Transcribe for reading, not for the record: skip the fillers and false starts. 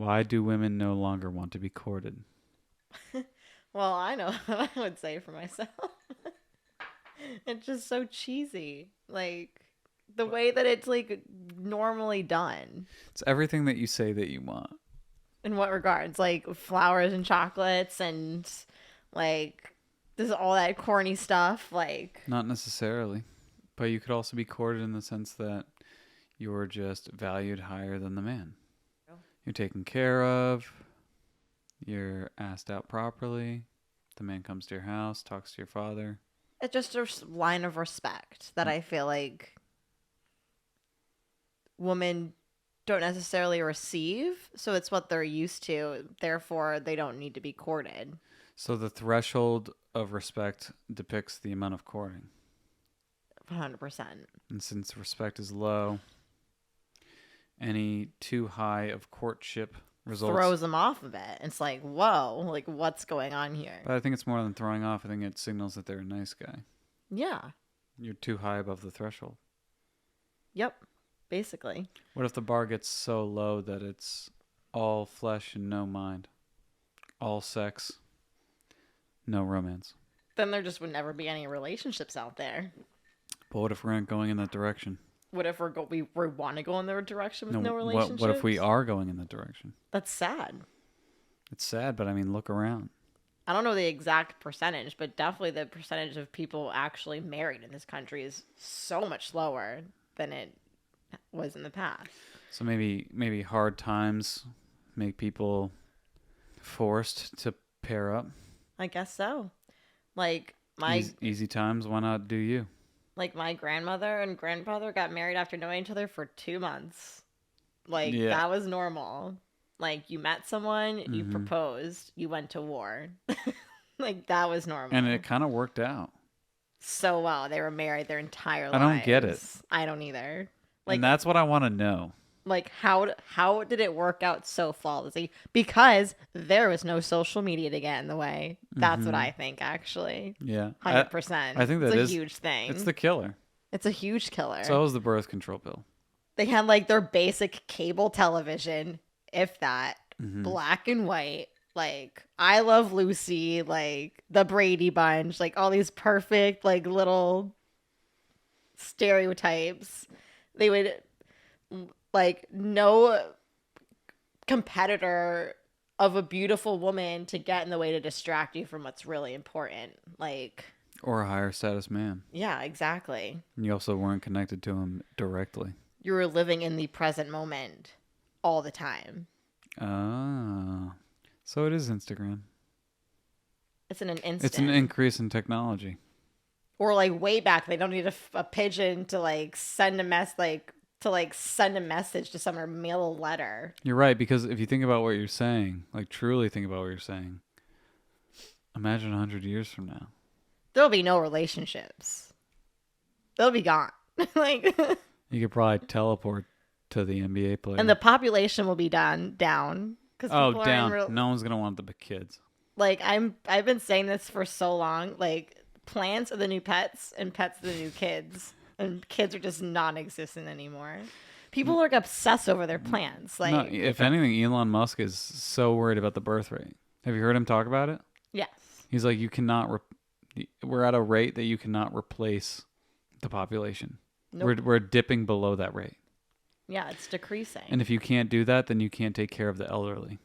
Why do women no longer want to be courted? Well, I know what I would say for myself. It's just so cheesy. Like the way that it's like normally done. It's everything that you say that you want. In what regards? Like flowers and chocolates and like this all that corny stuff. Like Not necessarily. But you could also be courted in the sense that you're just valued higher than the man. You're taken care of. You're asked out properly. The man comes to your house, talks to your father. it's just a line of respect that I feel like women don't necessarily receive. So it's what they're used to. Therefore, they don't need to be courted. So the threshold of respect depicts the amount of courting. 100%. And since respect is low, any too high of courtship results. Throws them off a bit. It's like, whoa, like what's going on here? But I think it's more than throwing off. I think it signals that they're a nice guy. Yeah. You're too high above the threshold. Yep. Basically. What if the bar gets so low that it's all flesh and no mind? All sex, no romance. Then there just would never be any relationships out there. But what if we're not going in that direction? What if we want to go in their direction with no relationships? What if we are going in that direction? That's sad. It's sad, but I mean, look around. I don't know the exact percentage, but definitely the percentage of people actually married in this country is so much lower than it was in the past. So maybe hard times make people forced to pair up. I guess so. Like Easy times, why not do you? like my grandmother and grandfather got married after knowing each other for 2 months. Like Yeah. that was normal. Like you met someone, you proposed, you went to war. Like that was normal. And it kind of worked out. So well. They were married their entire lives. I don't get it. I don't either. And that's what I want to know. Like how did it work out so flawlessly? Because there was no social media to get in the way. That's what I think, actually. Yeah. 100%. I think that it's is a huge thing. It's the killer. It's a huge killer. So was the birth control pill. They had like their basic cable television, if that, black and white. Like I Love Lucy, like the Brady Bunch, like all these perfect like little stereotypes. They would like no competitor of a beautiful woman to get in the way to distract you from what's really important. Like Or a higher status man. yeah, exactly. And you also weren't connected to him directly. You were living in the present moment all the time. Ah. So it is Instagram. It's in an instant. It's an increase in technology. Or like way back, they don't need a pigeon to like send a send a message to someone or mail a letter. You're right, because if you think about what you're saying, like truly think about what you're saying, imagine 100 years from now. There'll be no relationships. They'll be gone. Like You could probably teleport to the NBA player. and the population will be down because down. No one's going to want the kids. Like I've been saying this for so long. Like plants are the new pets and pets are the new kids. And kids are just non-existent anymore. People are like obsessed over their plants. Like, No, if anything, Elon Musk is so worried about the birth rate. Have you heard him talk about it? yes, He's like, we're at a rate that you cannot replace the population. Nope. We're dipping below that rate. yeah, it's decreasing. And if you can't do that, then you can't take care of the elderly.